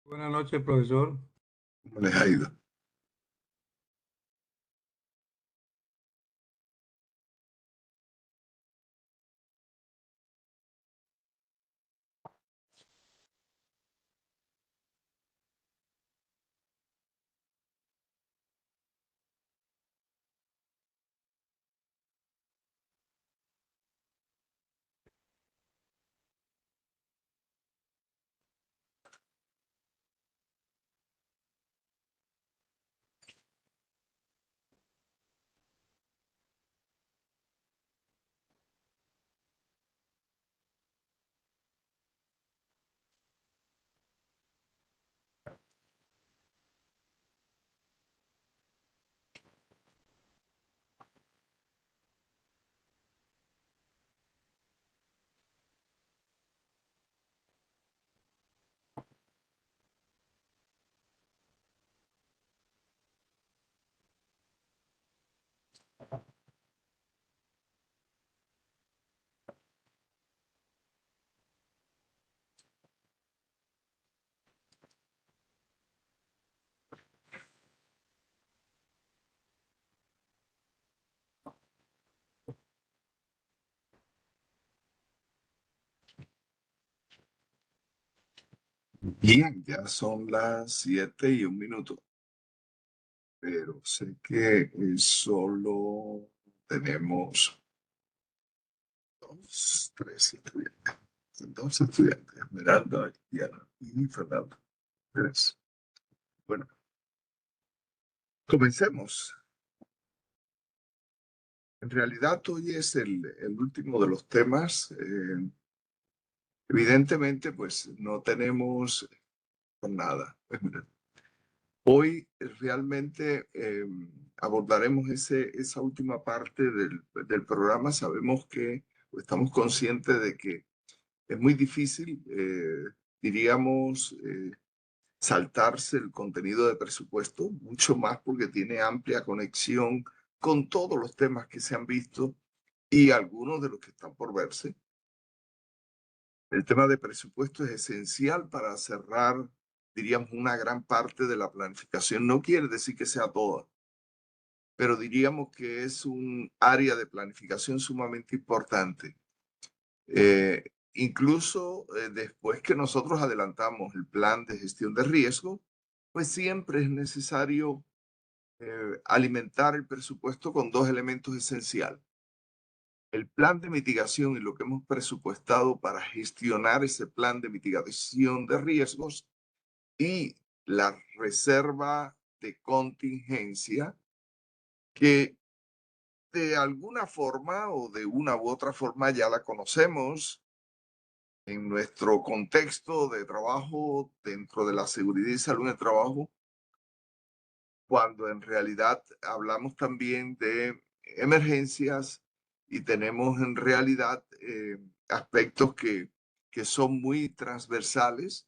Buenas noches, profesor. ¿Cómo les ha ido? Bien, ya son las 7:01, pero sé que solo tenemos tres estudiantes. Dos estudiantes, Esmeralda, Diana y Fernando. Tres. Bueno, comencemos. En realidad hoy es el último de los temas. Evidentemente, pues no tenemos nada. Hoy realmente abordaremos esa última parte del programa. Sabemos que estamos conscientes de que es muy difícil, diríamos, saltarse el contenido de presupuesto, mucho más porque tiene amplia conexión con todos los temas que se han visto y algunos de los que están por verse. El tema de presupuesto es esencial para cerrar, diríamos, una gran parte de la planificación. No quiere decir que sea toda, pero diríamos que es un área de planificación sumamente importante. Incluso después que nosotros adelantamos el plan de gestión de riesgo, pues siempre es necesario alimentar el presupuesto con dos elementos esenciales. El plan de mitigación y lo que hemos presupuestado para gestionar ese plan de mitigación de riesgos y la reserva de contingencia que de alguna forma o de una u otra forma ya la conocemos en nuestro contexto de trabajo dentro de la seguridad y salud en el trabajo, cuando en realidad hablamos también de emergencias y tenemos en realidad aspectos que son muy transversales,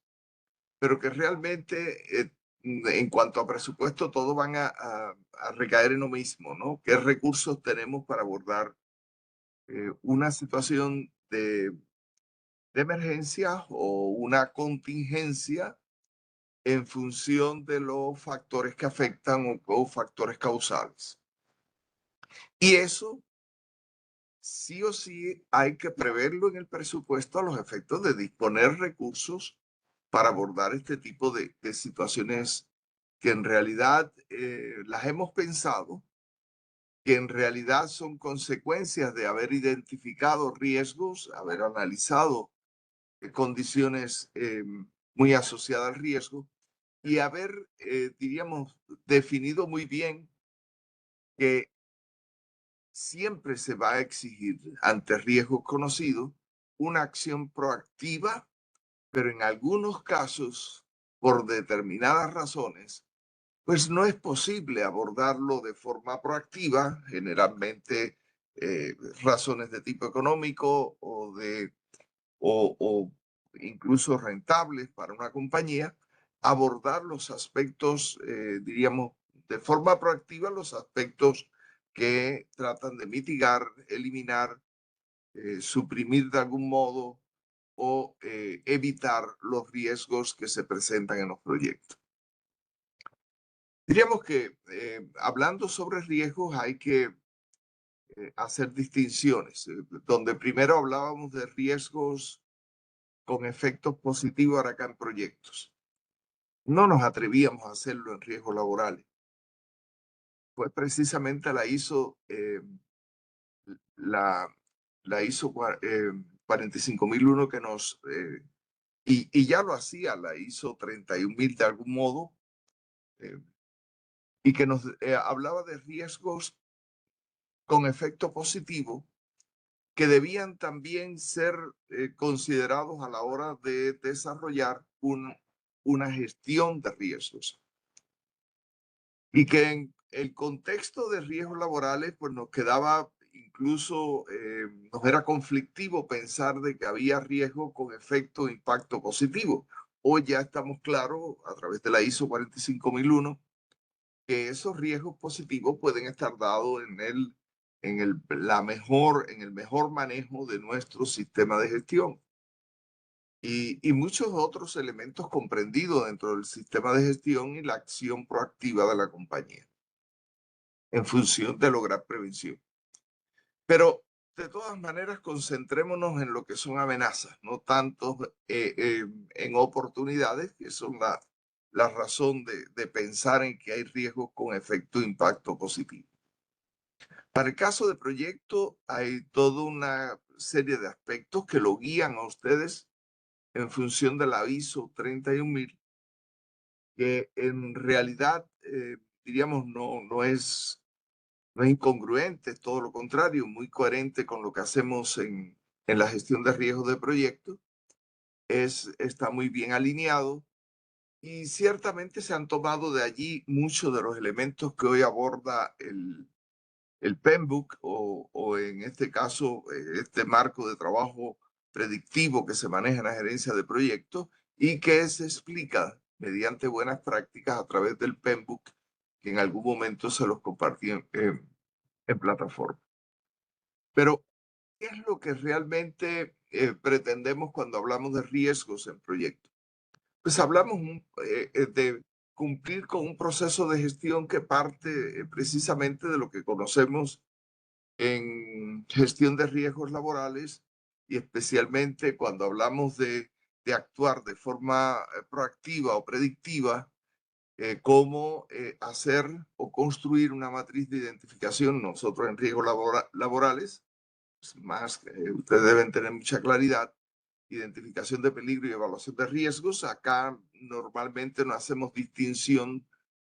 pero que realmente en cuanto a presupuesto, todos van a recaer en lo mismo, ¿no? ¿Qué recursos tenemos para abordar una situación de emergencia o una contingencia en función de los factores que afectan o factores causales? Y eso sí o sí hay que preverlo en el presupuesto a los efectos de disponer recursos para abordar este tipo de situaciones que en realidad las hemos pensado, que en realidad son consecuencias de haber identificado riesgos, haber analizado condiciones muy asociadas al riesgo y haber, diríamos, definido muy bien que siempre se va a exigir ante riesgos conocidos una acción proactiva, pero en algunos casos, por determinadas razones, pues no es posible abordarlo de forma proactiva, generalmente razones de tipo económico o incluso rentables para una compañía, abordar los aspectos, diríamos, de forma proactiva, los aspectos que tratan de mitigar, eliminar, suprimir de algún modo o evitar los riesgos que se presentan en los proyectos. Diríamos que hablando sobre riesgos hay que hacer distinciones, donde primero hablábamos de riesgos con efectos positivos ahora acá en proyectos. No nos atrevíamos a hacerlo en riesgos laborales. Fue precisamente la, la ISO 45001 que nos, y ya lo hacía la ISO 31000 de algún modo, eh, y que nos hablaba de riesgos con efecto positivo que debían también ser considerados a la hora de desarrollar una gestión de riesgos. Y que en el contexto de riesgos laborales, pues nos quedaba incluso, nos era conflictivo pensar de que había riesgo con efecto impacto positivo. Hoy ya estamos claros a través de la ISO 45001 que esos riesgos positivos pueden estar dados en el mejor manejo de nuestro sistema de gestión y muchos otros elementos comprendidos dentro del sistema de gestión y la acción proactiva de la compañía en función de lograr prevención. Pero de todas maneras, concentrémonos en lo que son amenazas, no tanto en oportunidades, que son la razón de pensar en que hay riesgos con efecto impacto positivo. Para el caso de proyecto, hay toda una serie de aspectos que lo guían a ustedes en función del aviso 31000, que en realidad, diríamos, no es incongruente, es todo lo contrario, muy coherente con lo que hacemos en la gestión de riesgos de proyectos. Está muy bien alineado y ciertamente se han tomado de allí muchos de los elementos que hoy aborda el PMBOK o en este caso este marco de trabajo predictivo que se maneja en la gerencia de proyectos y que se explica mediante buenas prácticas a través del PMBOK, que en algún momento se los compartí en plataforma. Pero, ¿qué es lo que realmente pretendemos cuando hablamos de riesgos en proyectos? Pues hablamos de cumplir con un proceso de gestión que parte precisamente de lo que conocemos en gestión de riesgos laborales y especialmente cuando hablamos de actuar de forma proactiva o predictiva, cómo hacer o construir una matriz de identificación. Nosotros en riesgos laborales, pues, más, ustedes deben tener mucha claridad, identificación de peligro y evaluación de riesgos. Acá normalmente no hacemos distinción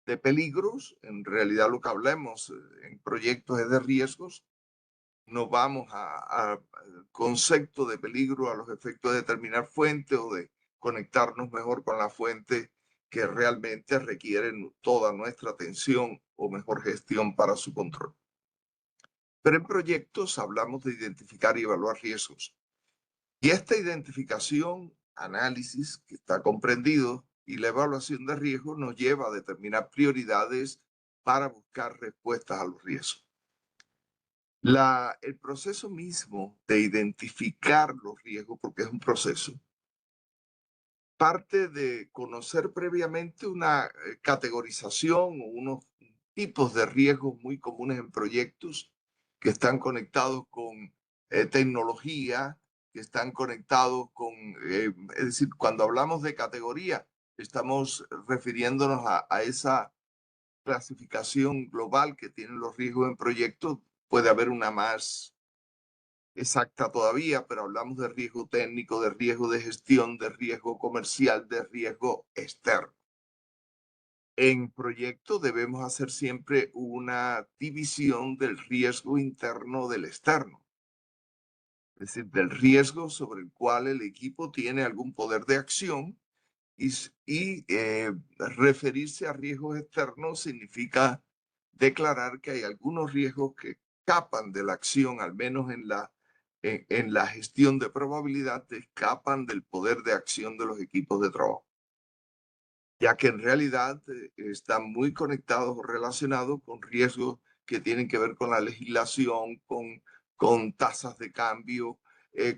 de peligros. En realidad lo que hablamos en proyectos es de riesgos. No vamos al concepto de peligro a los efectos de determinar fuente o de conectarnos mejor con la fuente que realmente requieren toda nuestra atención o mejor gestión para su control. Pero en proyectos hablamos de identificar y evaluar riesgos. Y esta identificación, análisis que está comprendido y la evaluación de riesgos nos lleva a determinar prioridades para buscar respuestas a los riesgos. El proceso mismo de identificar los riesgos, porque es un proceso, parte de conocer previamente una categorización o unos tipos de riesgos muy comunes en proyectos que están conectados con tecnología, que están conectados con, es decir, cuando hablamos de categoría, estamos refiriéndonos a esa clasificación global que tienen los riesgos en proyectos. Puede haber una más exacta todavía, pero hablamos de riesgo técnico, de riesgo de gestión, de riesgo comercial, de riesgo externo. En proyecto debemos hacer siempre una división del riesgo interno del externo, es decir, del riesgo sobre el cual el equipo tiene algún poder de acción y referirse a riesgos externos significa declarar que hay algunos riesgos que escapan de la acción, al menos en la gestión de probabilidad, escapan del poder de acción de los equipos de trabajo, ya que en realidad están muy conectados o relacionados con riesgos que tienen que ver con la legislación, con tasas de cambio,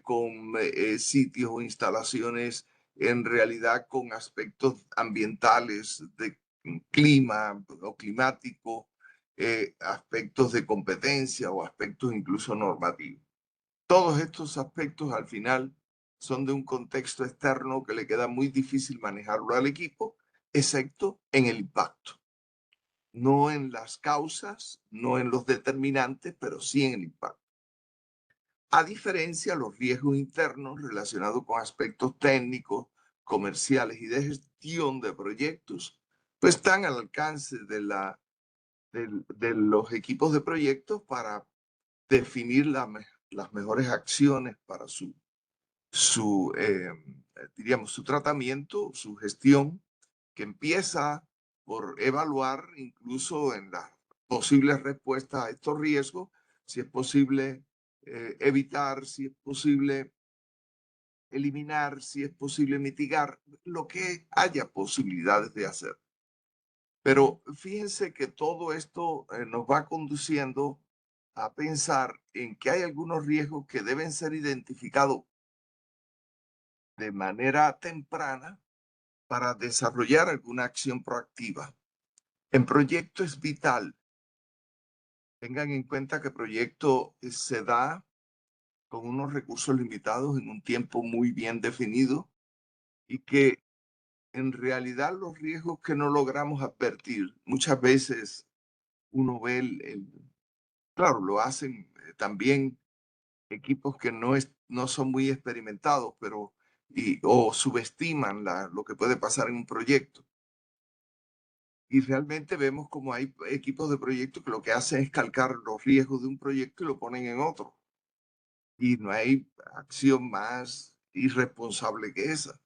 con sitios o instalaciones en realidad con aspectos ambientales, de clima o climático, aspectos de competencia o aspectos incluso normativos. Todos estos aspectos al final son de un contexto externo que le queda muy difícil manejarlo al equipo, excepto en el impacto. No en las causas, no en los determinantes, pero sí en el impacto. A diferencia, los riesgos internos relacionados con aspectos técnicos, comerciales y de gestión de proyectos, pues están al alcance de los equipos de proyectos para definir las mejores acciones para diríamos, su tratamiento, su gestión, que empieza por evaluar incluso en las posibles respuestas a estos riesgos, si es posible evitar, si es posible eliminar, si es posible mitigar, lo que haya posibilidades de hacer. Pero fíjense que todo esto nos va conduciendo a pensar en que hay algunos riesgos que deben ser identificados de manera temprana para desarrollar alguna acción proactiva. En proyecto es vital. Tengan en cuenta que proyecto se da con unos recursos limitados en un tiempo muy bien definido y que en realidad los riesgos que no logramos advertir, muchas veces uno ve claro, lo hacen también equipos que no son muy experimentados, pero o subestiman lo que puede pasar en un proyecto. Y realmente vemos como hay equipos de proyecto que lo que hacen es calcar los riesgos de un proyecto y lo ponen en otro. Y no hay acción más irresponsable que esa.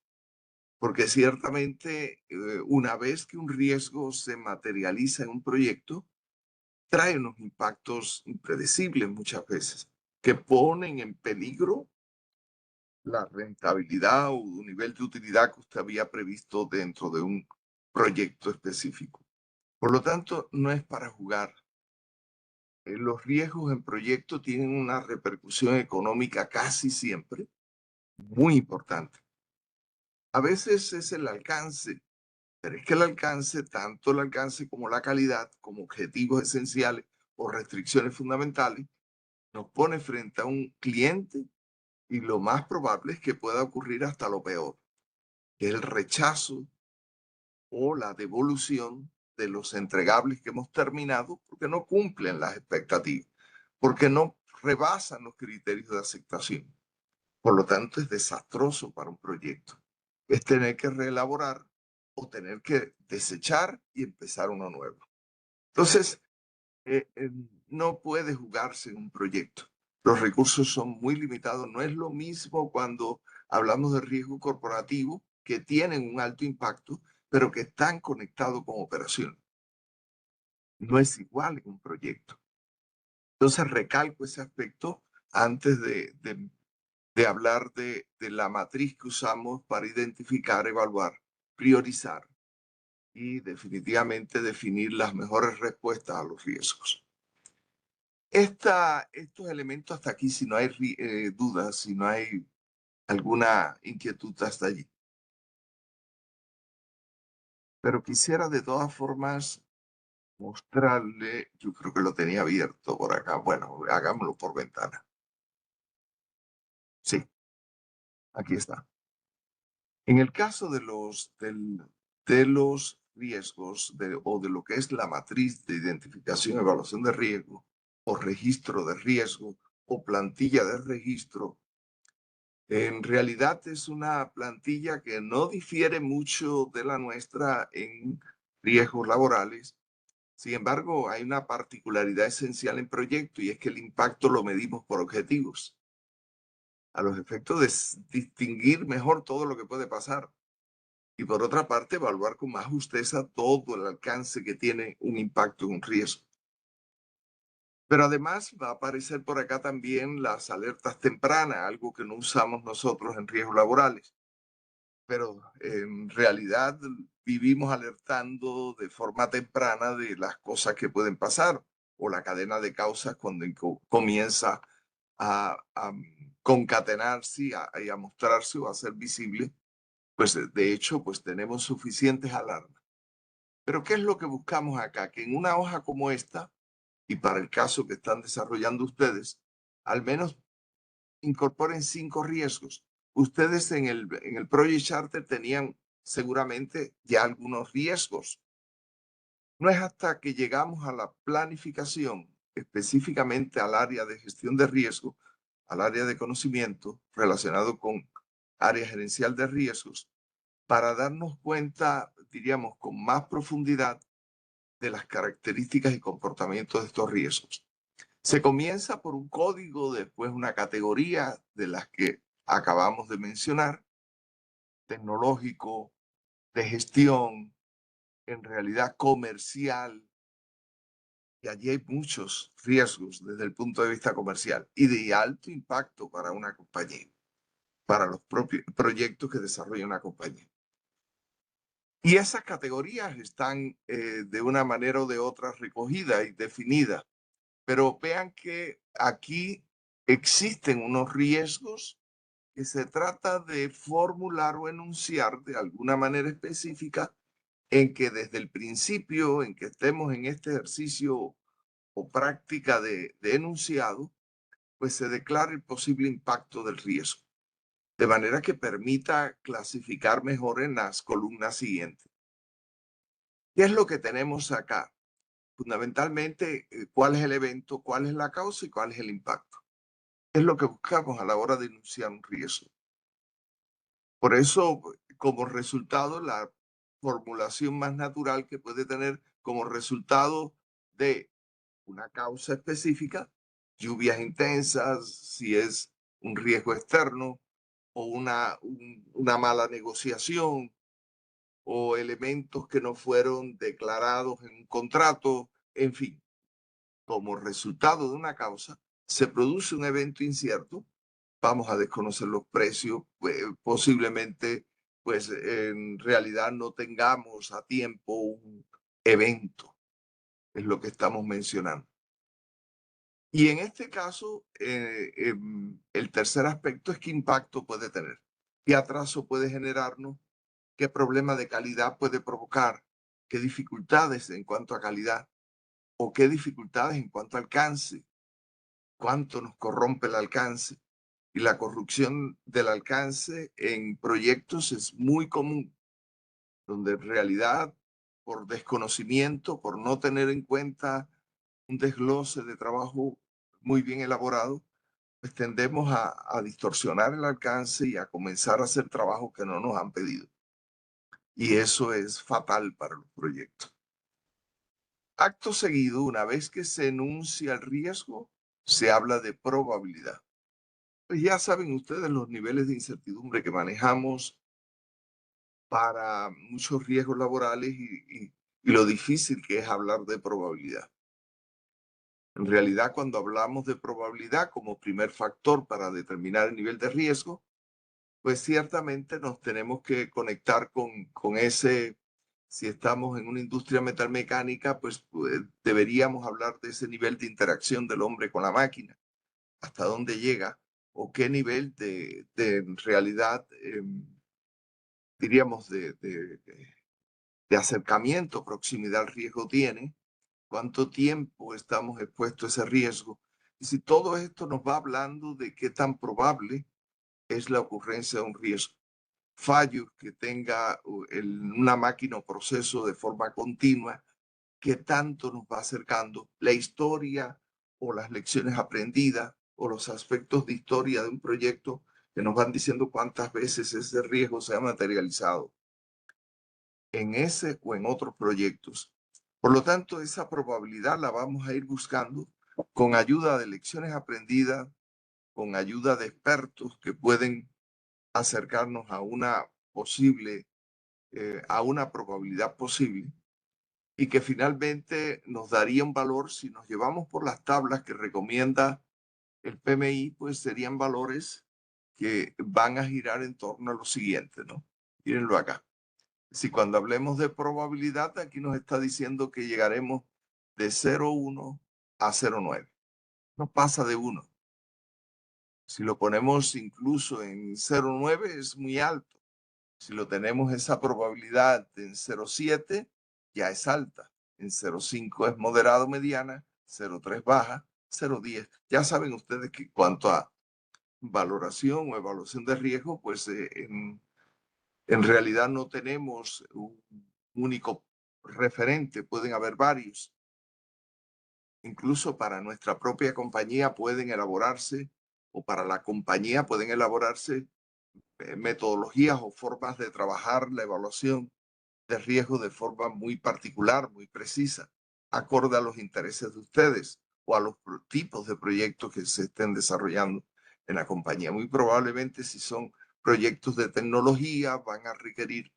Porque ciertamente una vez que un riesgo se materializa en un proyecto, trae unos impactos impredecibles muchas veces, que ponen en peligro la rentabilidad o un nivel de utilidad que usted había previsto dentro de un proyecto específico. Por lo tanto, no es para jugar. Los riesgos en proyecto tienen una repercusión económica casi siempre muy importante. A veces es el alcance, pero es que el alcance, tanto el alcance como la calidad, como objetivos esenciales o restricciones fundamentales, nos pone frente a un cliente y lo más probable es que pueda ocurrir hasta lo peor, que es el rechazo o la devolución de los entregables que hemos terminado porque no cumplen las expectativas, porque no rebasan los criterios de aceptación. Por lo tanto, es desastroso para un proyecto. Es tener que reelaborar o tener que desechar y empezar uno nuevo. Entonces, no puede jugarse en un proyecto. Los recursos son muy limitados. No es lo mismo cuando hablamos de riesgo corporativo, que tienen un alto impacto, pero que están conectados con operación. No es igual en un proyecto. Entonces, recalco ese aspecto antes de hablar de la matriz que usamos para identificar, evaluar, priorizar y definitivamente definir las mejores respuestas a los riesgos. Estos elementos hasta aquí, si no hay dudas, si no hay alguna inquietud hasta allí. Pero quisiera de todas formas mostrarle, yo creo que lo tenía abierto por acá. Bueno, hagámoslo por ventana. Sí, aquí está. En el caso de los riesgos o de lo que es la matriz de identificación y evaluación de riesgo o registro de riesgo o plantilla de registro, en realidad es una plantilla que no difiere mucho de la nuestra en riesgos laborales. Sin embargo, hay una particularidad esencial en proyecto y es que el impacto lo medimos por objetivos, a los efectos de distinguir mejor todo lo que puede pasar. Y por otra parte, evaluar con más justeza todo el alcance que tiene un impacto en un riesgo. Pero además va a aparecer por acá también las alertas tempranas, algo que no usamos nosotros en riesgos laborales. Pero en realidad vivimos alertando de forma temprana de las cosas que pueden pasar o la cadena de causas cuando comienza a concatenarse y a mostrarse o a ser visible, pues de hecho, pues tenemos suficientes alarmas. Pero ¿qué es lo que buscamos acá? Que en una hoja como esta, y para el caso que están desarrollando ustedes, al menos incorporen 5 riesgos. Ustedes en el Project Charter tenían seguramente ya algunos riesgos. No es hasta que llegamos a la planificación, específicamente al área de gestión de riesgo, al área de conocimiento relacionado con área gerencial de riesgos, para darnos cuenta, diríamos, con más profundidad de las características y comportamientos de estos riesgos. Se comienza por un código, después una categoría de las que acabamos de mencionar, tecnológico, de gestión, en realidad comercial, y allí hay muchos riesgos desde el punto de vista comercial y de alto impacto para una compañía, para los propios proyectos que desarrolla una compañía. Y esas categorías están de una manera o de otra recogidas y definidas, pero vean que aquí existen unos riesgos que se trata de formular o enunciar de alguna manera específica en que desde el principio, en que estemos en este ejercicio o práctica de enunciado, pues se declara el posible impacto del riesgo, de manera que permita clasificar mejor en las columnas siguientes. ¿Qué es lo que tenemos acá? Fundamentalmente, cuál es el evento, cuál es la causa y cuál es el impacto. Es lo que buscamos a la hora de enunciar un riesgo. Por eso, como resultado, la formulación más natural que puede tener como resultado de una causa específica, lluvias intensas, si es un riesgo externo o una mala negociación o elementos que no fueron declarados en un contrato, en fin, como resultado de una causa, se produce un evento incierto, vamos a desconocer los precios, posiblemente pues en realidad no tengamos a tiempo un evento, es lo que estamos mencionando. Y en este caso, el tercer aspecto es qué impacto puede tener, qué atraso puede generarnos, qué problema de calidad puede provocar, qué dificultades en cuanto a calidad o qué dificultades en cuanto a alcance, cuánto nos corrompe el alcance. Y la corrupción del alcance en proyectos es muy común, donde en realidad, por desconocimiento, por no tener en cuenta un desglose de trabajo muy bien elaborado, pues tendemos a distorsionar el alcance y a comenzar a hacer trabajos que no nos han pedido. Y eso es fatal para los proyectos. Acto seguido, una vez que se enuncia el riesgo, se habla de probabilidad. Pues ya saben ustedes los niveles de incertidumbre que manejamos para muchos riesgos laborales y lo difícil que es hablar de probabilidad. En realidad, cuando hablamos de probabilidad como primer factor para determinar el nivel de riesgo, pues ciertamente nos tenemos que conectar con ese, si estamos en una industria metalmecánica, pues deberíamos hablar de ese nivel de interacción del hombre con la máquina, hasta dónde llega o qué nivel de en realidad, diríamos, de acercamiento, proximidad al riesgo tiene, cuánto tiempo estamos expuestos a ese riesgo. Y si todo esto nos va hablando de qué tan probable es la ocurrencia de un riesgo. Fallos que tenga una máquina o proceso de forma continua, qué tanto nos va acercando la historia o las lecciones aprendidas o los aspectos de historia de un proyecto que nos van diciendo cuántas veces ese riesgo se ha materializado en ese o en otros proyectos. Por lo tanto, esa probabilidad la vamos a ir buscando con ayuda de lecciones aprendidas, con ayuda de expertos que pueden acercarnos a una posible, a una probabilidad posible y que finalmente nos daría un valor si nos llevamos por las tablas que recomienda el PMI, pues serían valores que van a girar en torno a lo siguiente, ¿no? Mírenlo acá. Si cuando hablemos de probabilidad, aquí nos está diciendo que llegaremos de 0,1 a 0,9. No pasa de 1. Si lo ponemos incluso en 0,9 es muy alto. Si lo tenemos esa probabilidad en 0,7 ya es alta. En 0,5 es moderado mediana, 0,3 baja, 0,10. Ya saben ustedes que cuanto a valoración o evaluación de riesgo, pues en realidad no tenemos un único referente, pueden haber varios. Incluso para nuestra propia compañía pueden elaborarse, o para la compañía pueden elaborarse metodologías o formas de trabajar la evaluación de riesgo de forma muy particular, muy precisa, acorde a los intereses de ustedes o a los tipos de proyectos que se estén desarrollando en la compañía. Muy probablemente si son proyectos de tecnología van a requerir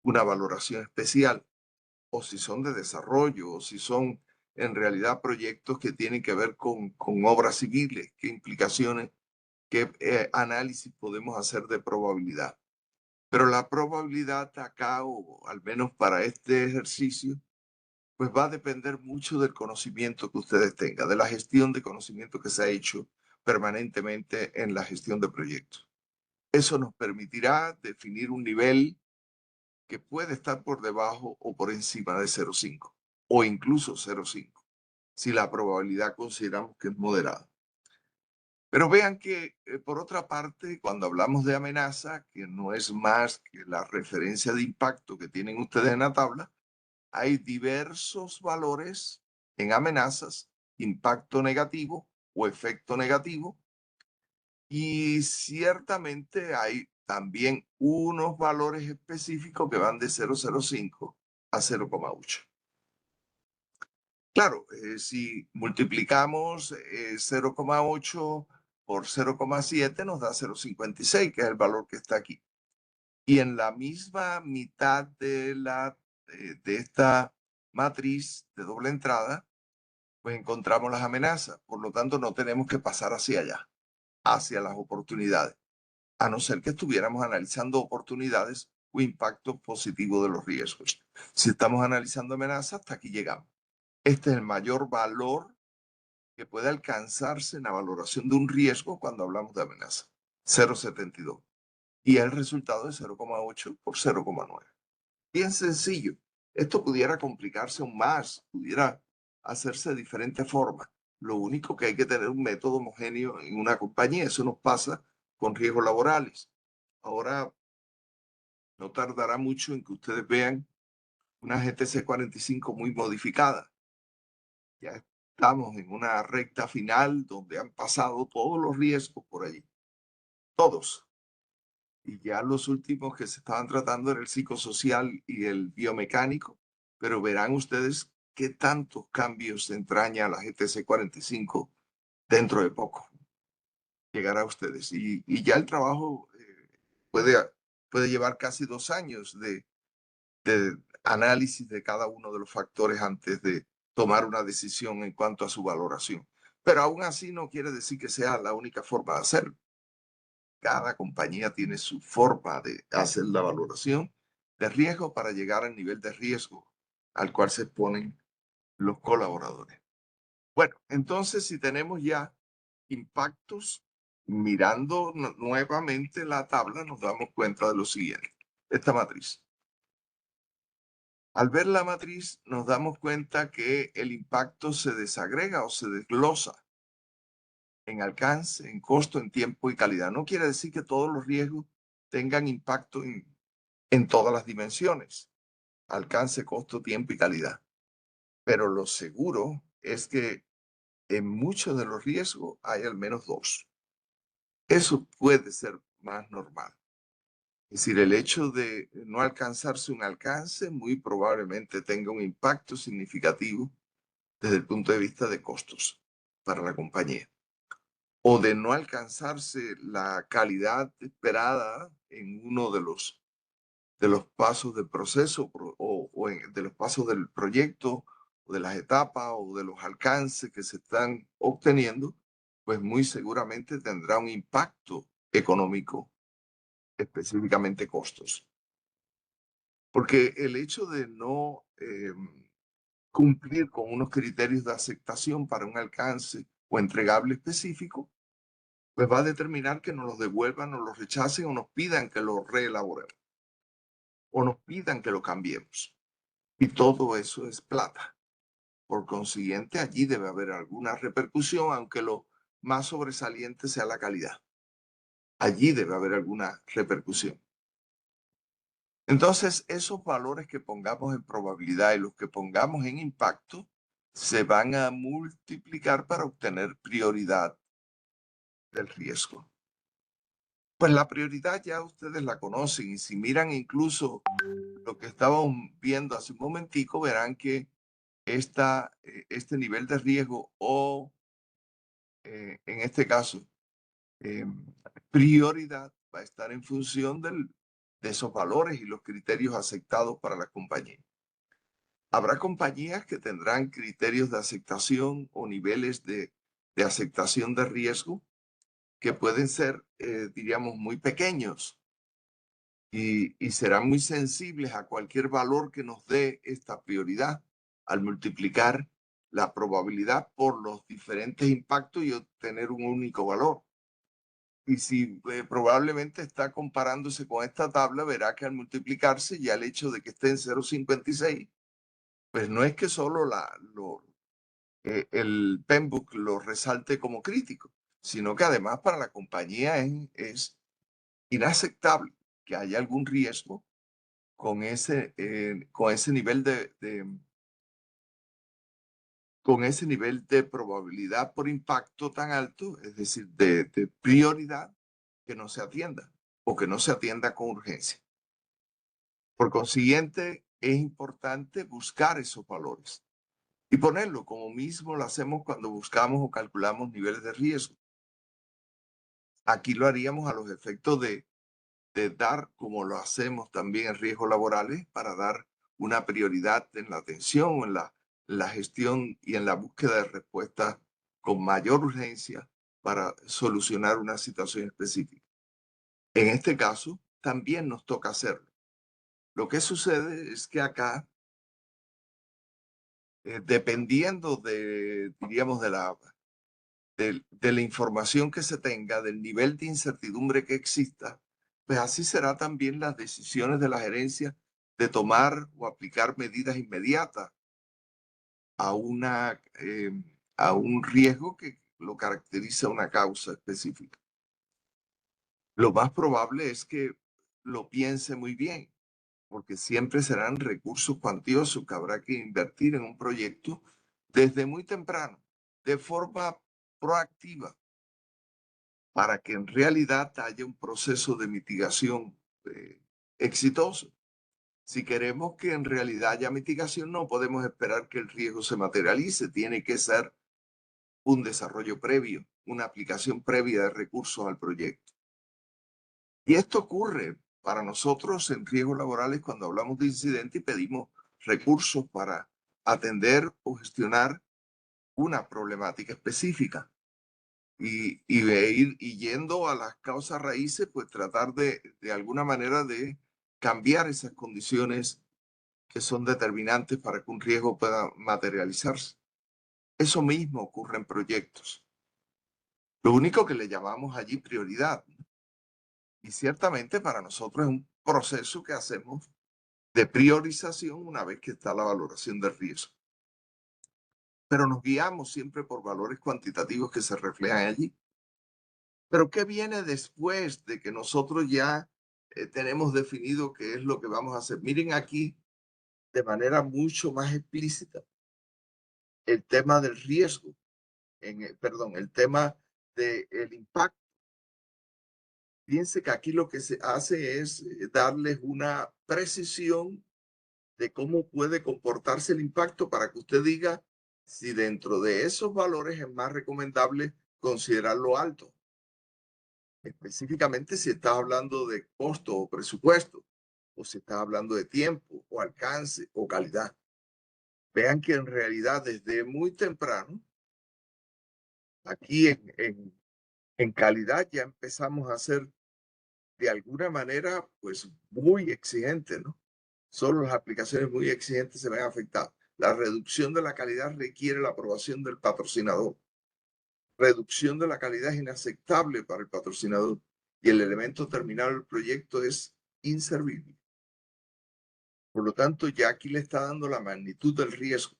una valoración especial, o si son de desarrollo, o si son en realidad proyectos que tienen que ver con obras civiles, qué implicaciones, qué análisis podemos hacer de probabilidad. Pero la probabilidad acá, o al menos para este ejercicio, pues va a depender mucho del conocimiento que ustedes tengan, de la gestión de conocimiento que se ha hecho permanentemente en la gestión de proyectos. Eso nos permitirá definir un nivel que puede estar por debajo o por encima de 0,5 o incluso 0,5, si la probabilidad consideramos que es moderada. Pero vean que, por otra parte, cuando hablamos de amenaza, que no es más que la referencia de impacto que tienen ustedes en la tabla, hay diversos valores en amenazas, impacto negativo o efecto negativo, y ciertamente hay también unos valores específicos que van de 0,05 a 0,8. Claro, si multiplicamos 0,8 por 0,7 nos da 0,56, que es el valor que está aquí. Y en la misma mitad de esta matriz de doble entrada, pues encontramos las amenazas. Por lo tanto, no tenemos que pasar hacia allá, hacia las oportunidades, a no ser que estuviéramos analizando oportunidades o impactos positivos de los riesgos. Si estamos analizando amenazas, hasta aquí llegamos. Este es el mayor valor que puede alcanzarse en la valoración de un riesgo cuando hablamos de amenaza, 0,72. Y el resultado es 0,8 por 0,9. Bien sencillo. Esto pudiera complicarse aún más, pudiera hacerse de diferentes formas. Lo único que hay que tener un método homogéneo en una compañía. Eso nos pasa con riesgos laborales. Ahora no tardará mucho en que ustedes vean una GTC 45 muy modificada. Ya estamos en una recta final donde han pasado todos los riesgos por allí. Todos. Y ya los últimos que se estaban tratando era el psicosocial y el biomecánico, pero verán ustedes qué tantos cambios entraña la GTC 45 dentro de poco. Llegará a ustedes. Y ya el trabajo puede llevar casi 2 años de análisis de cada uno de los factores antes de tomar una decisión en cuanto a su valoración. Pero aún así no quiere decir que sea la única forma de hacerlo. Cada compañía tiene su forma de hacer la valoración de riesgo para llegar al nivel de riesgo al cual se exponen los colaboradores. Bueno, entonces si tenemos ya impactos, mirando nuevamente la tabla, nos damos cuenta de lo siguiente. Esta matriz. Al ver la matriz, nos damos cuenta que el impacto se desagrega o se desglosa en alcance, en costo, en tiempo y calidad. No quiere decir que todos los riesgos tengan impacto en todas las dimensiones, alcance, costo, tiempo y calidad. Pero lo seguro es que en muchos de los riesgos hay al menos dos. Eso puede ser más normal. Es decir, el hecho de no alcanzarse un alcance muy probablemente tenga un impacto significativo desde el punto de vista de costos para la compañía, o de no alcanzarse la calidad esperada en uno de los pasos del proceso de los pasos del proyecto, o de las etapas o de los alcances que se están obteniendo, pues muy seguramente tendrá un impacto económico, específicamente costos. Porque el hecho de no cumplir con unos criterios de aceptación para un alcance o entregable específico pues va a determinar que nos los devuelvan, nos los rechacen o nos pidan que lo reelaboremos o nos pidan que lo cambiemos. Y todo eso es plata. Por consiguiente, allí debe haber alguna repercusión, aunque lo más sobresaliente sea la calidad. Allí debe haber alguna repercusión. Entonces, esos valores que pongamos en probabilidad y los que pongamos en impacto se van a multiplicar para obtener prioridad del riesgo. Pues la prioridad ya ustedes la conocen y si miran incluso lo que estábamos viendo hace un momentico, verán que este nivel de riesgo o en este caso eh, prioridad va a estar en función de esos valores y los criterios aceptados para la compañía. Habrá compañías que tendrán criterios de aceptación o niveles de aceptación de riesgo que pueden ser, diríamos, muy pequeños y serán muy sensibles a cualquier valor que nos dé esta prioridad al multiplicar la probabilidad por los diferentes impactos y obtener un único valor. Y si probablemente está comparándose con esta tabla, verá que al multiplicarse ya el hecho de que esté en 0,56, pues no es que solo el PMBOK lo resalte como crítico, sino que además para la compañía es inaceptable que haya algún riesgo con ese nivel con ese nivel de probabilidad por impacto tan alto, es decir, de prioridad, que no se atienda o que no se atienda con urgencia. Por consiguiente, es importante buscar esos valores y ponerlo como mismo lo hacemos cuando buscamos o calculamos niveles de riesgo. Aquí lo haríamos a los efectos de dar, como lo hacemos también en riesgos laborales, para dar una prioridad en la atención, en la gestión y en la búsqueda de respuestas con mayor urgencia para solucionar una situación específica. En este caso, también nos toca hacerlo. Lo que sucede es que acá, dependiendo diríamos, de la información que se tenga, del nivel de incertidumbre que exista, pues así será también las decisiones de la gerencia de tomar o aplicar medidas inmediatas a, a un riesgo que lo caracteriza una causa específica. Lo más probable es que lo piense muy bien, porque siempre serán recursos cuantiosos que habrá que invertir en un proyecto desde muy temprano, de forma proactiva, para que en realidad haya un proceso de mitigación exitoso. Si queremos que en realidad haya mitigación, no podemos esperar que el riesgo se materialice. Tiene que ser un desarrollo previo, una aplicación previa de recursos al proyecto. Y esto ocurre para nosotros en riesgos laborales cuando hablamos de incidente y pedimos recursos para atender o gestionar una problemática específica. Ir yendo a las causas raíces, pues tratar de alguna manera de cambiar esas condiciones que son determinantes para que un riesgo pueda materializarse. Eso mismo ocurre en proyectos. Lo único que le llamamos allí prioridad. Y ciertamente para nosotros es un proceso que hacemos de priorización una vez que está la valoración del riesgo. Pero nos guiamos siempre por valores cuantitativos que se reflejan allí. Pero ¿qué viene después de que nosotros ya tenemos definido qué es lo que vamos a hacer? Miren aquí de manera mucho más explícita el tema del riesgo, perdón, el tema del impacto. Fíjense que aquí lo que se hace es darles una precisión de cómo puede comportarse el impacto para que usted diga si dentro de esos valores es más recomendable considerarlo alto. Específicamente si estás hablando de costo o presupuesto, o si estás hablando de tiempo o alcance o calidad. Vean que en realidad desde muy temprano, aquí en calidad ya empezamos a ser de alguna manera pues muy exigentes, ¿no? Solo las aplicaciones muy exigentes se ven afectadas. La reducción de la calidad requiere la aprobación del patrocinador. reducción de la calidad es inaceptable para el patrocinador y el elemento terminal del proyecto es inservible. Por lo tanto, ya aquí le está dando la magnitud del riesgo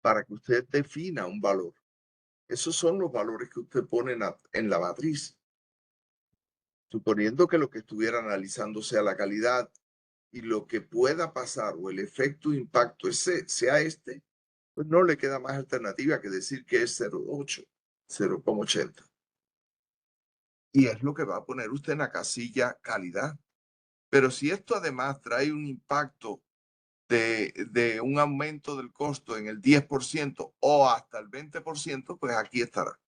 para que usted defina un valor. Esos son los valores que usted pone en la matriz. Suponiendo que lo que estuviera analizando sea la calidad y lo que pueda pasar o el efecto impacto sea este, pues no le queda más alternativa que decir que es 0,8, 0,80. Y es lo que va a poner usted en la casilla calidad. Pero si esto además trae un impacto de un aumento del costo en el 10% o hasta el 20%, pues aquí estará.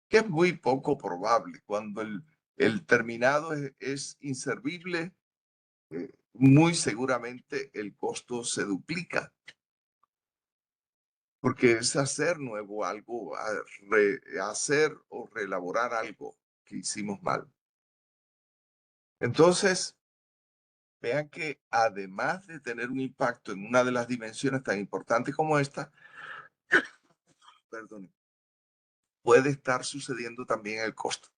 Que es muy poco probable. Cuando el terminado es inservible, muy seguramente el costo se duplica. Porque es hacer nuevo algo, hacer o reelaborar algo que hicimos mal. Entonces, vean que además de tener un impacto en una de las dimensiones tan importantes como esta, perdón, puede estar sucediendo también el costo.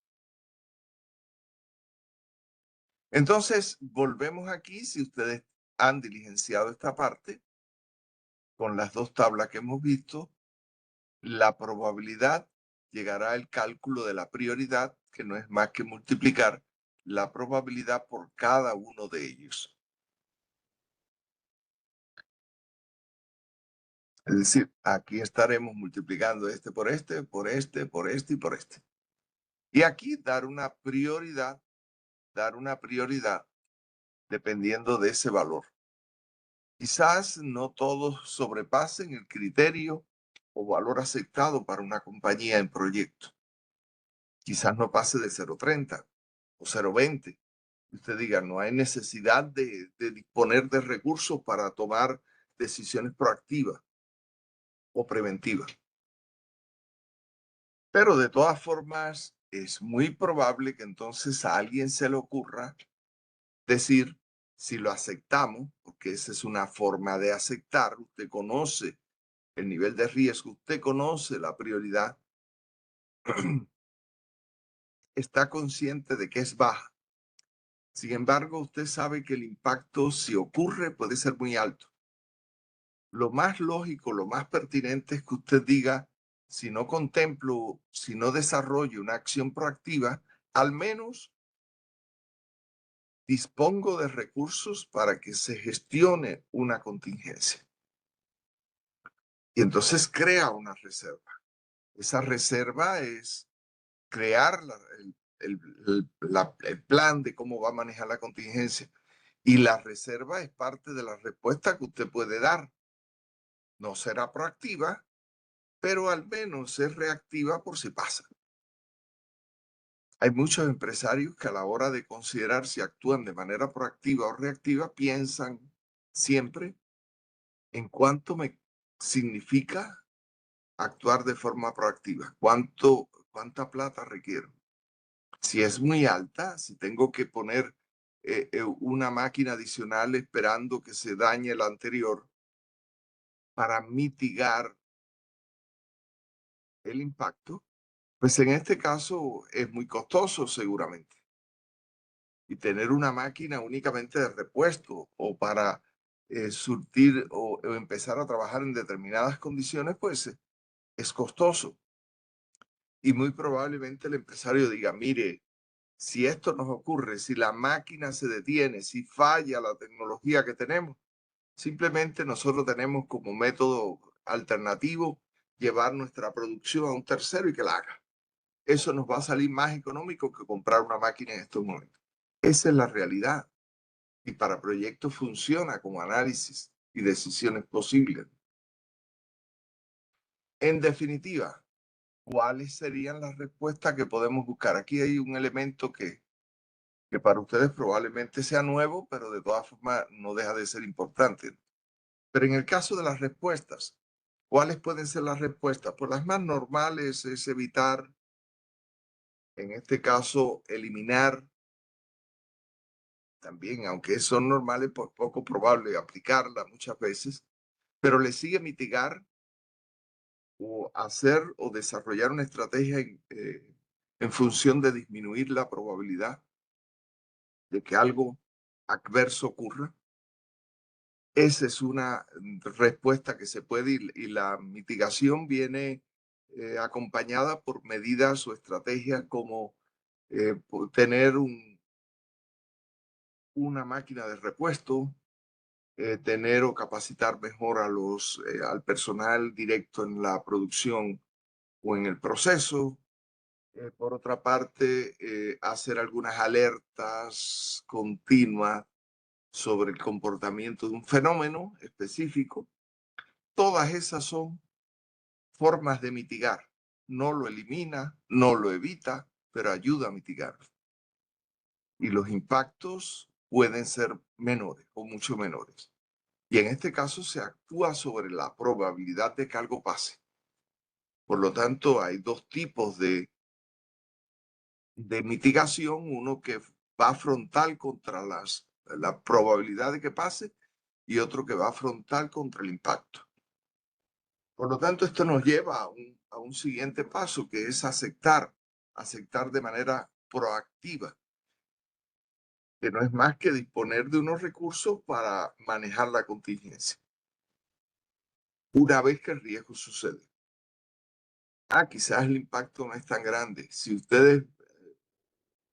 Entonces, volvemos aquí, si ustedes han diligenciado esta parte, con las dos tablas que hemos visto, la probabilidad llegará al cálculo de la prioridad, que no es más que multiplicar la probabilidad por cada uno de ellos. Es decir, aquí estaremos multiplicando este por este, por este, por este y por este. Y aquí dar una prioridad dependiendo de ese valor. Quizás no todos sobrepasen el criterio o valor aceptado para una compañía en proyecto. Quizás no pase de 0,30 o 0,20. Usted diga, no hay necesidad de disponer de recursos para tomar decisiones proactivas o preventivas. Pero de todas formas, es muy probable que entonces a alguien se le ocurra decir, si lo aceptamos, porque esa es una forma de aceptar, usted conoce el nivel de riesgo, usted conoce la prioridad, está consciente de que es baja. Sin embargo, usted sabe que el impacto, si ocurre, puede ser muy alto. Lo más lógico, lo más pertinente es que usted diga, si no contemplo, si no desarrollo una acción proactiva, al menos dispongo de recursos para que se gestione una contingencia. Y entonces crea una reserva. Esa reserva es crear el plan de cómo va a manejar la contingencia. Y la reserva es parte de la respuesta que usted puede dar. No será proactiva, pero al menos es reactiva por si pasa. Hay muchos empresarios que a la hora de considerar si actúan de manera proactiva o reactiva, piensan siempre en cuánto me significa actuar de forma proactiva, cuánta plata requiero. Si es muy alta, si tengo que poner una máquina adicional esperando que se dañe la anterior para mitigar el impacto, pues en este caso es muy costoso seguramente. Y tener una máquina únicamente de repuesto o para surtir o empezar a trabajar en determinadas condiciones, pues es costoso. Y muy probablemente el empresario diga, mire, si esto nos ocurre, si la máquina se detiene, si falla la tecnología que tenemos, simplemente nosotros tenemos como método alternativo llevar nuestra producción a un tercero y que la haga. Eso nos va a salir más económico que comprar una máquina en estos momentos. Esa es la realidad. Y para proyectos funciona como análisis y decisiones posibles. En definitiva, ¿cuáles serían las respuestas que podemos buscar? Aquí hay un elemento que para ustedes probablemente sea nuevo, pero de todas formas no deja de ser importante. Pero en el caso de las respuestas, ¿cuáles pueden ser las respuestas? Pues las más normales es evitar, en este caso, eliminar también, aunque son normales, pues poco probable aplicarla muchas veces, pero le sigue mitigar o hacer o desarrollar una estrategia en función de disminuir la probabilidad de que algo adverso ocurra. Esa es una respuesta que se puede y la mitigación viene acompañada por medidas o estrategias como tener una máquina de repuesto, tener o capacitar mejor al personal directo en la producción o en el proceso. Por otra parte, hacer algunas alertas continuas sobre el comportamiento de un fenómeno específico. Todas esas son formas de mitigar. No lo elimina, no lo evita, pero ayuda a mitigar. Y los impactos pueden ser menores o mucho menores. Y en este caso se actúa sobre la probabilidad de que algo pase. Por lo tanto, hay dos tipos de mitigación, uno que va frontal contra la probabilidad de que pase y otro que va frontal contra el impacto. Por lo tanto, esto nos lleva a un siguiente paso, que es aceptar de manera proactiva, que no es más que disponer de unos recursos para manejar la contingencia una vez que el riesgo sucede. Quizás el impacto no es tan grande. Si ustedes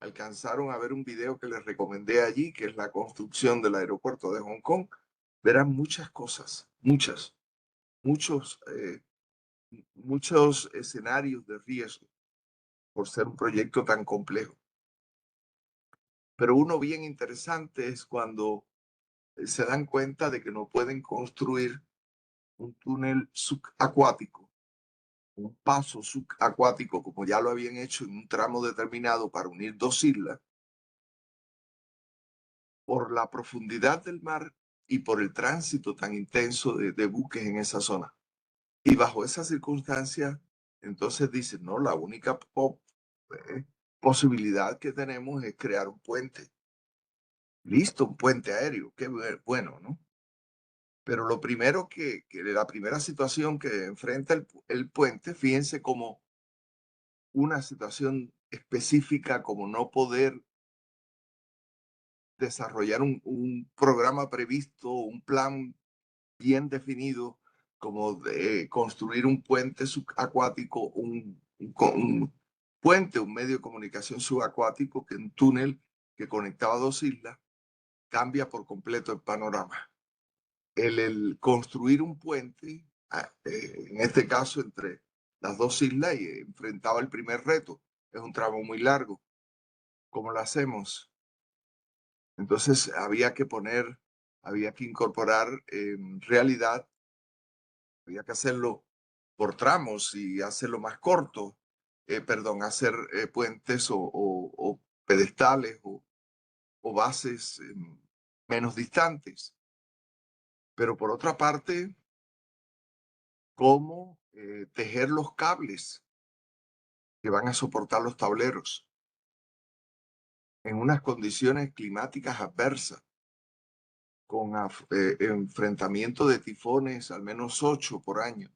alcanzaron a ver un video que les recomendé allí, que es la construcción del aeropuerto de Hong Kong, verán muchas cosas, muchos escenarios de riesgo por ser un proyecto tan complejo. Pero uno bien interesante es cuando se dan cuenta de que no pueden construir un túnel subacuático, un paso subacuático, como ya lo habían hecho en un tramo determinado para unir dos islas, por la profundidad del mar y por el tránsito tan intenso de buques en esa zona. Y bajo esas circunstancias, entonces dicen, no, la única posibilidad que tenemos es crear un puente. Listo, un puente aéreo, qué bueno, ¿no? Pero lo primero que la primera situación que enfrenta el puente, fíjense como una situación específica, como no poder desarrollar un programa previsto, un plan bien definido, como de construir un puente subacuático, un puente, un medio de comunicación subacuático, que un túnel que conectaba dos islas, cambia por completo el panorama. El construir un puente, en este caso entre las dos islas, y enfrentaba el primer reto. Es un tramo muy largo. ¿Cómo lo hacemos? Entonces había que incorporar en realidad, había que hacerlo por tramos y hacerlo más corto, perdón, hacer puentes o pedestales o bases menos distantes. Pero por otra parte, cómo tejer los cables que van a soportar los tableros en unas condiciones climáticas adversas, con enfrentamiento de tifones, al menos 8 por año.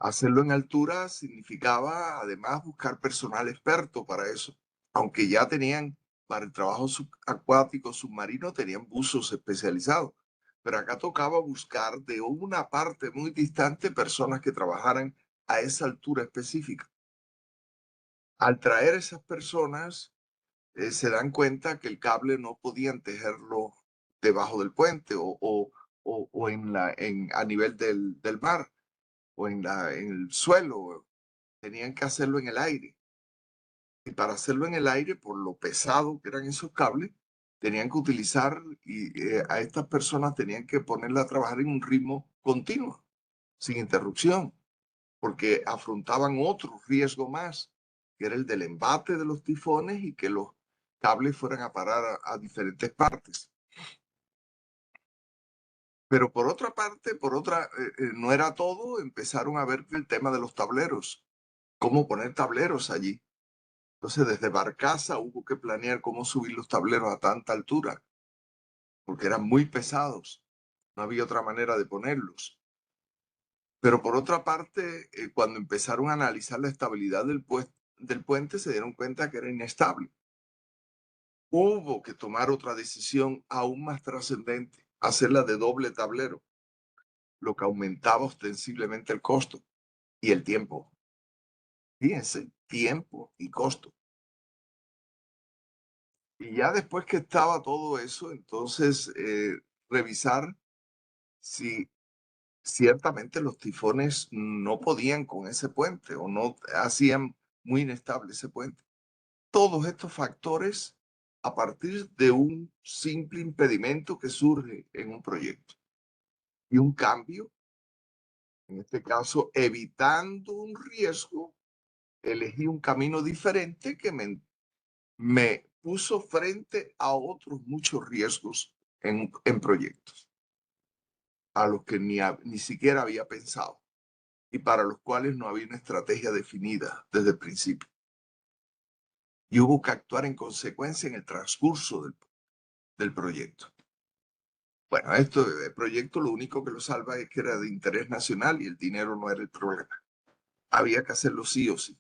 Hacerlo en altura significaba además buscar personal experto para eso, aunque ya tenían para el trabajo acuático submarino, tenían buzos especializados. Pero acá tocaba buscar de una parte muy distante personas que trabajaran a esa altura específica. Al traer esas personas, se dan cuenta que el cable no podían tejerlo debajo del puente o a nivel del mar o en el suelo. Tenían que hacerlo en el aire. Y para hacerlo en el aire, por lo pesado que eran esos cables, tenían que utilizar a estas personas tenían que ponerla a trabajar en un ritmo continuo, sin interrupción, porque afrontaban otro riesgo más, que era el del embate de los tifones y que los cables fueran a parar a diferentes partes. Pero por otra parte, no era todo, empezaron a ver el tema de los tableros, cómo poner tableros allí. Entonces, desde Barcaza hubo que planear cómo subir los tableros a tanta altura, porque eran muy pesados. No había otra manera de ponerlos. Pero por otra parte, cuando empezaron a analizar la estabilidad del puente, se dieron cuenta que era inestable. Hubo que tomar otra decisión aún más trascendente, hacerla de doble tablero, lo que aumentaba ostensiblemente el costo y el tiempo. Fíjense, tiempo y costo. Y ya después que estaba todo eso, entonces revisar si ciertamente los tifones no podían con ese puente o no hacían muy inestable ese puente. Todos estos factores a partir de un simple impedimento que surge en un proyecto y un cambio, en este caso evitando un riesgo, elegí un camino diferente que me puso frente a otros muchos riesgos en proyectos a los que ni siquiera había pensado y para los cuales no había una estrategia definida desde el principio. Y hubo que actuar en consecuencia en el transcurso del proyecto. Bueno, el proyecto lo único que lo salva es que era de interés nacional y el dinero no era el problema. Había que hacerlo sí o sí.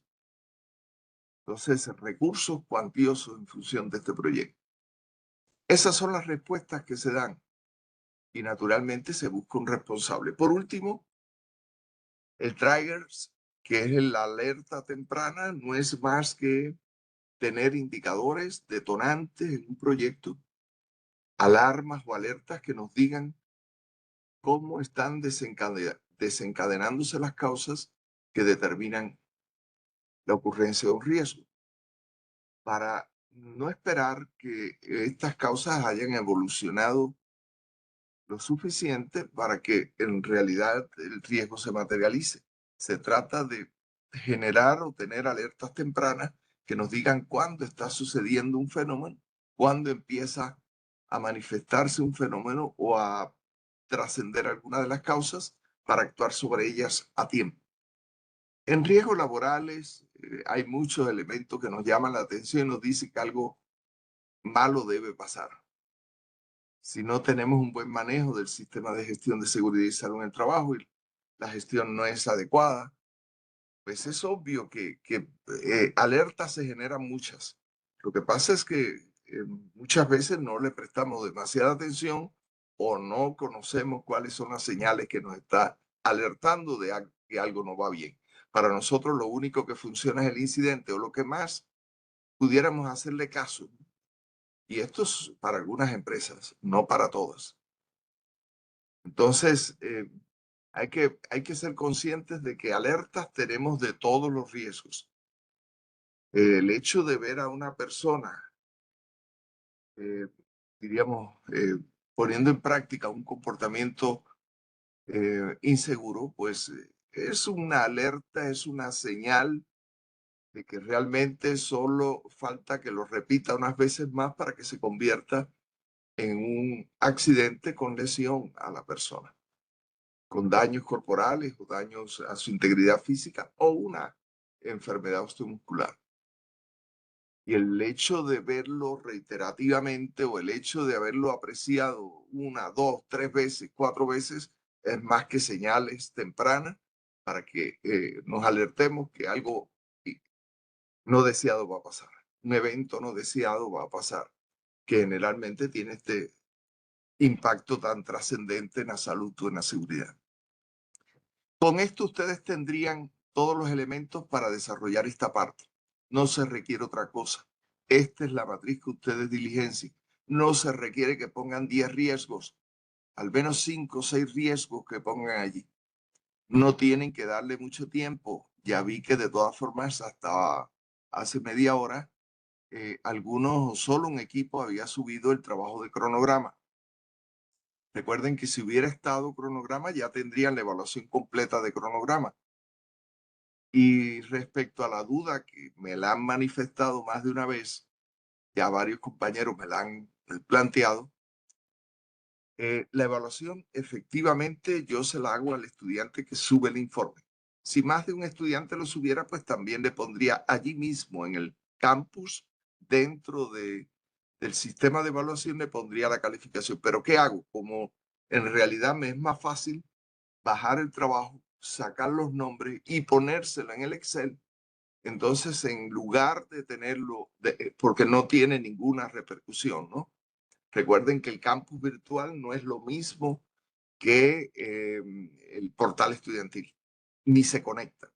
Entonces, recursos cuantiosos en función de este proyecto. Esas son las respuestas que se dan y naturalmente se busca un responsable. Por último, el triggers, que es la alerta temprana, no es más que tener indicadores detonantes en un proyecto, alarmas o alertas que nos digan cómo están desencadenándose las causas que determinan la ocurrencia de un riesgo, para no esperar que estas causas hayan evolucionado lo suficiente para que en realidad el riesgo se materialice. Se trata de generar o tener alertas tempranas que nos digan cuándo está sucediendo un fenómeno, cuándo empieza a manifestarse un fenómeno o a trascender alguna de las causas para actuar sobre ellas a tiempo. En riesgos laborales hay muchos elementos que nos llaman la atención y nos dicen que algo malo debe pasar. Si no tenemos un buen manejo del sistema de gestión de seguridad y salud en el trabajo y la gestión no es adecuada, pues es obvio que alertas se generan muchas. Lo que pasa es que muchas veces no le prestamos demasiada atención o no conocemos cuáles son las señales que nos está alertando de que algo no va bien. Para nosotros lo único que funciona es el incidente o lo que más pudiéramos hacerle caso. Y esto es para algunas empresas, no para todas. Entonces, hay que ser conscientes de que alertas tenemos de todos los riesgos. El hecho de ver a una persona, eh, diríamos, poniendo en práctica un comportamiento inseguro, pues es una alerta, es una señal de que realmente solo falta que lo repita unas veces más para que se convierta en un accidente con lesión a la persona, con daños corporales o daños a su integridad física o una enfermedad osteomuscular. Y el hecho de verlo reiterativamente o el hecho de haberlo apreciado una, dos, tres veces, cuatro veces, es más que señales tempranas para que nos alertemos que algo no deseado va a pasar. Un evento no deseado va a pasar, que generalmente tiene este impacto tan trascendente en la salud o en la seguridad. Con esto ustedes tendrían todos los elementos para desarrollar esta parte. No se requiere otra cosa. Esta es la matriz que ustedes diligencien. No se requiere que pongan 10 riesgos, al menos 5 o 6 riesgos que pongan allí. No tienen que darle mucho tiempo. Ya vi que de todas formas hasta hace media hora, algunos, solo un equipo había subido el trabajo de cronograma. Recuerden que si hubiera estado cronograma ya tendrían la evaluación completa de cronograma. Y respecto a la duda que me la han manifestado más de una vez, ya varios compañeros me la han planteado, la evaluación efectivamente yo se la hago al estudiante que sube el informe. Si más de un estudiante lo subiera, pues también le pondría allí mismo en el campus, dentro del sistema de evaluación, le pondría la calificación. Pero ¿qué hago? Como en realidad me es más fácil bajar el trabajo, sacar los nombres y ponérselo en el Excel. Entonces, en lugar de tenerlo, porque no tiene ninguna repercusión, ¿no? Recuerden que el campus virtual no es lo mismo que el portal estudiantil, ni se conecta.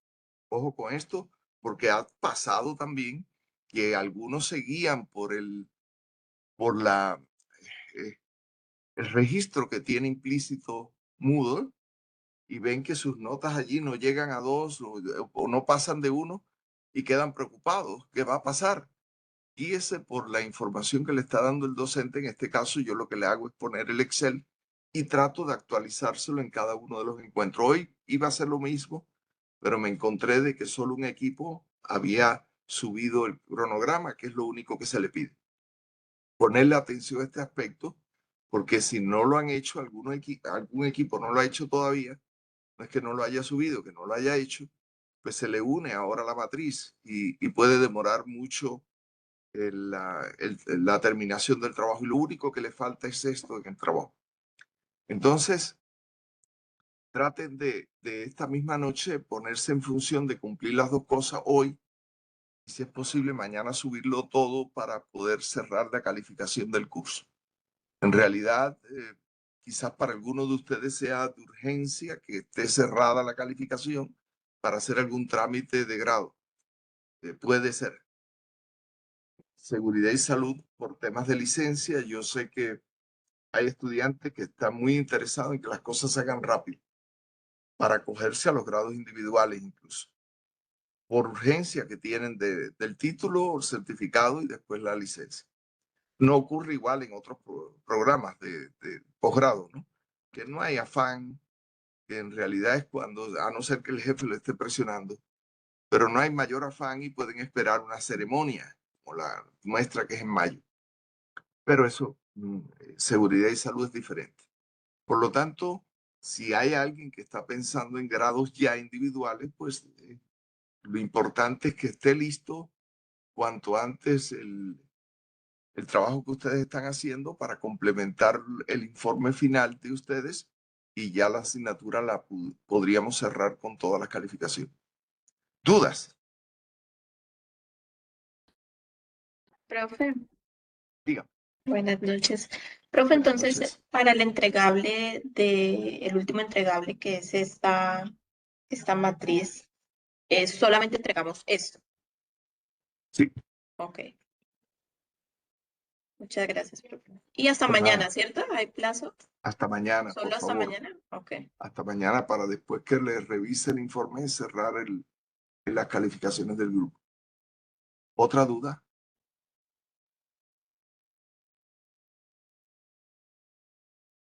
Ojo con esto, porque ha pasado también que algunos se guían por eh, el registro que tiene implícito Moodle y ven que sus notas allí no llegan a 2 o no pasan de 1 y quedan preocupados. ¿Qué va a pasar? Guíese por la información que le está dando el docente. En este caso, yo lo que le hago es poner el Excel y trato de actualizárselo en cada uno de los encuentros. Hoy iba a ser lo mismo, pero me encontré de que solo un equipo había subido el cronograma, que es lo único que se le pide. Ponerle atención a este aspecto, porque si no lo han hecho, algún equipo no lo ha hecho todavía, no es que no lo haya subido, que no lo haya hecho, pues se le une ahora la matriz y puede demorar mucho la terminación del trabajo. Y lo único que le falta es esto en el trabajo. Entonces, traten de esta misma noche ponerse en función de cumplir las dos cosas hoy y si es posible mañana subirlo todo para poder cerrar la calificación del curso. En realidad, quizás para algunos de ustedes sea de urgencia que esté cerrada la calificación para hacer algún trámite de grado. Puede ser. Seguridad y salud por temas de licencia. Yo sé que hay estudiantes que están muy interesados en que las cosas se hagan rápido para acogerse a los grados individuales incluso, por urgencia que tienen del título, el certificado y después la licencia. No ocurre igual en otros programas de posgrado, ¿no? Que no hay afán, que en realidad es cuando, a no ser que el jefe lo esté presionando, pero no hay mayor afán y pueden esperar una ceremonia, como la nuestra que es en mayo. Pero eso, seguridad y salud es diferente. Por lo tanto, si hay alguien que está pensando en grados ya individuales, pues lo importante es que esté listo cuanto antes el trabajo que ustedes están haciendo para complementar el informe final de ustedes y ya la asignatura la podríamos cerrar con todas las calificaciones. ¿Dudas? Profe, Diga. buenas noches. Profe, Buenas entonces, noches. para el entregable el último entregable que es esta matriz, solamente entregamos esto. Sí, Ok, muchas gracias, profe. Y hasta por mañana, nada. ¿cierto? ¿Hay plazo? Hasta mañana, por ¿Solo hasta favor. mañana? Ok. Hasta mañana para después que le revise el informe cerrar las calificaciones del grupo. ¿Otra duda?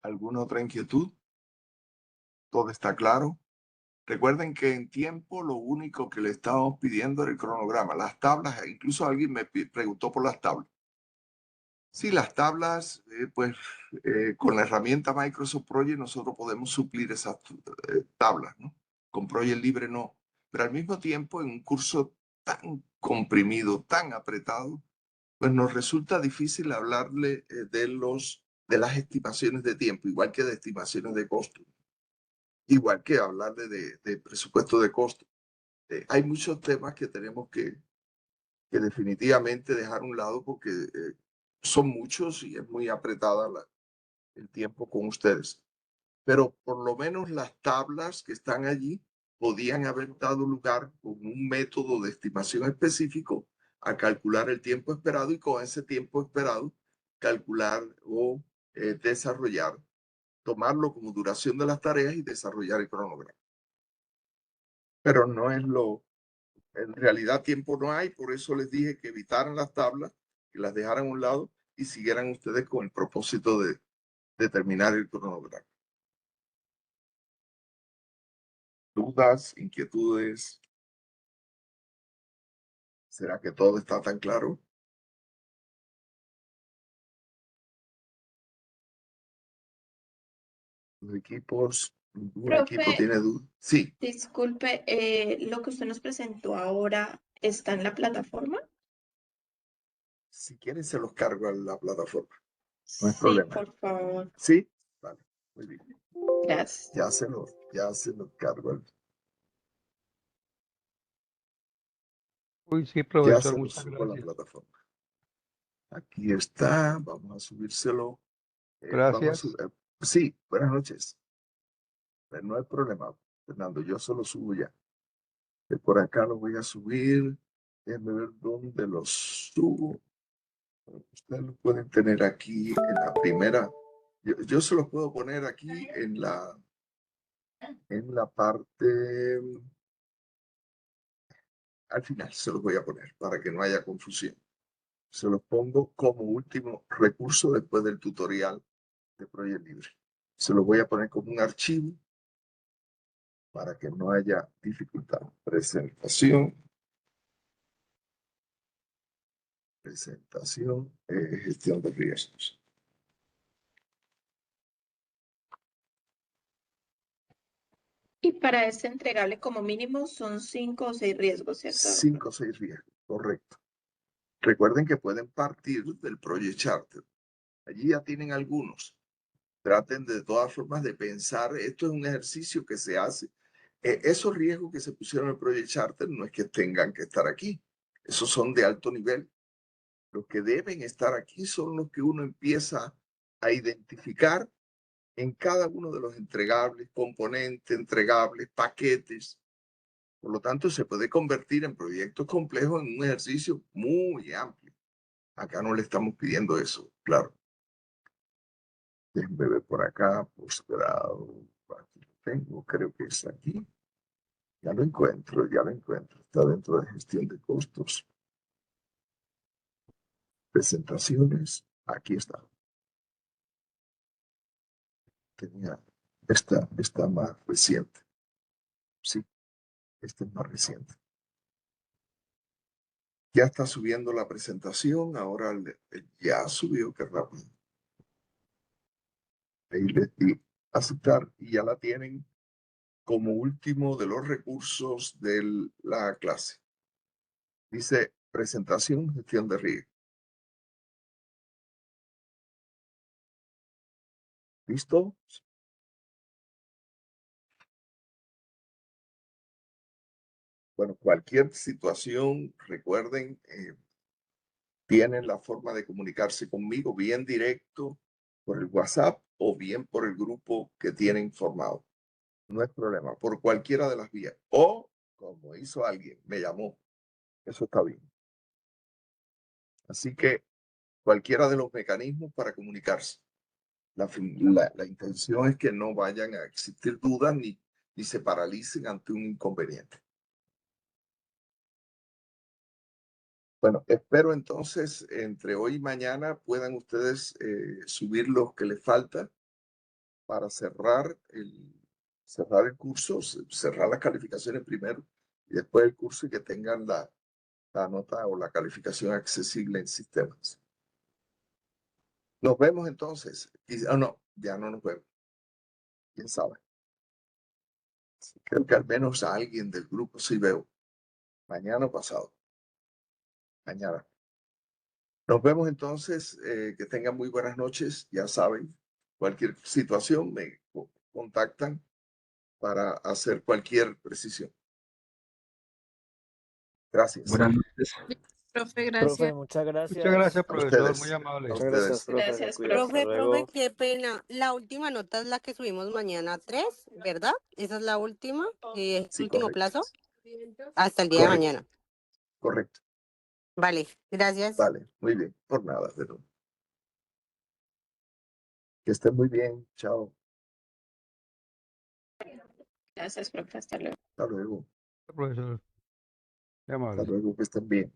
¿Alguna otra inquietud? ¿Todo está claro? Recuerden que en tiempo lo único que le estábamos pidiendo era el cronograma, las tablas, incluso alguien me preguntó por las tablas. Sí, las tablas, pues con la herramienta Microsoft Project nosotros podemos suplir esas tablas, ¿no? Con Project Libre no. Pero al mismo tiempo, en un curso tan comprimido, tan apretado, pues nos resulta difícil hablarle de las estimaciones de tiempo, igual que de estimaciones de costo, igual que hablarle de presupuesto de costo. Hay muchos temas que tenemos que definitivamente dejar a un lado porque son muchos y es muy apretada el tiempo con ustedes. Pero por lo menos las tablas que están allí podían haber dado lugar con un método de estimación específico a calcular el tiempo esperado y con ese tiempo esperado calcular o desarrollar, tomarlo como duración de las tareas y desarrollar el cronograma. Pero no es en realidad tiempo no hay, por eso les dije que evitaran las tablas, que las dejaran a un lado y siguieran ustedes con el propósito de terminar el cronograma. ¿Dudas, inquietudes? ¿Será que todo está tan claro? Los equipos, ningún equipo Profe, tiene dudas. Sí, disculpe, lo que usted nos presentó ahora está en la plataforma. si quieren se los cargo a la plataforma. No hay Sí, problema. por favor. Sí, vale, muy bien. Gracias. Ya se los cargo. Uy, sí, Ya profesor, se lo muchas subo a la gracias. plataforma. Aquí está, vamos a subírselo. Gracias. Sí, buenas noches. No hay problema, Fernando, yo se lo subo ya. Por acá lo voy a subir. Déjenme ver dónde lo subo. Ustedes lo pueden tener aquí en la primera. Yo se lo puedo poner aquí en la parte. Al final se los voy a poner para que no haya confusión. Se los pongo como último recurso después del tutorial de Project Libre. Se los voy a poner como un archivo para que no haya dificultad. Presentación, gestión de riesgos. Y para este entregable como mínimo son 5 o 6 riesgos, ¿cierto? 5 o 6 riesgos, correcto. Recuerden que pueden partir del Project Charter. Allí ya tienen algunos. Traten de todas formas de pensar, esto es un ejercicio que se hace. Esos riesgos que se pusieron en el Project Charter no es que tengan que estar aquí. Esos son de alto nivel. Los que deben estar aquí son los que uno empieza a identificar en cada uno de los entregables, componentes, entregables, paquetes. Por lo tanto, se puede convertir en proyectos complejos en un ejercicio muy amplio. Acá no le estamos pidiendo eso, claro. Déjenme ver por acá, posgrado. Aquí lo tengo, creo que es aquí. Ya lo encuentro. Está dentro de gestión de costos. Presentaciones. Aquí está. Tenía esta más reciente. Sí, esta es más reciente. Ya está subiendo la presentación. Ahora ya subió, qué rápido. Ahí les di aceptar y ya la tienen como último de los recursos de la clase. Dice presentación, gestión de riesgo. ¿Listo? Bueno, cualquier situación, recuerden, tienen la forma de comunicarse conmigo bien directo por el WhatsApp o bien por el grupo que tienen formado. No es problema, por cualquiera de las vías. O, como hizo alguien, me llamó. Eso está bien. Así que cualquiera de los mecanismos para comunicarse. La intención es que no vayan a existir dudas ni se paralicen ante un inconveniente. Bueno, espero entonces entre hoy y mañana puedan ustedes subir lo que les falta para cerrar el curso, cerrar las calificaciones primero y después el curso y que tengan la nota o la calificación accesible en sistemas. Nos vemos entonces. No, ya no nos vemos. ¿Quién sabe? Creo que al menos a alguien del grupo sí veo. Mañana o pasado. Mañana. Nos vemos entonces. Que tengan muy buenas noches. Ya saben, cualquier situación me contactan para hacer cualquier precisión. Gracias. Buenas noches. Profe, gracias. Profe, muchas gracias. Muchas gracias, A profesor, ustedes. muy amable. A Muchas gracias, ustedes. profe. Gracias, Se cuida. Hasta Profe, luego. qué pena. La última nota es la que subimos mañana 3, ¿verdad? Esa es la última, es Sí, el último correcto. plazo hasta el día de Correcto. mañana. Correcto. Vale, gracias. Vale, muy bien. Por nada, pero que estén muy bien. Chao. Gracias, profe. Hasta luego. Hasta luego. Profesor, muy amable. Hasta luego, que estén bien.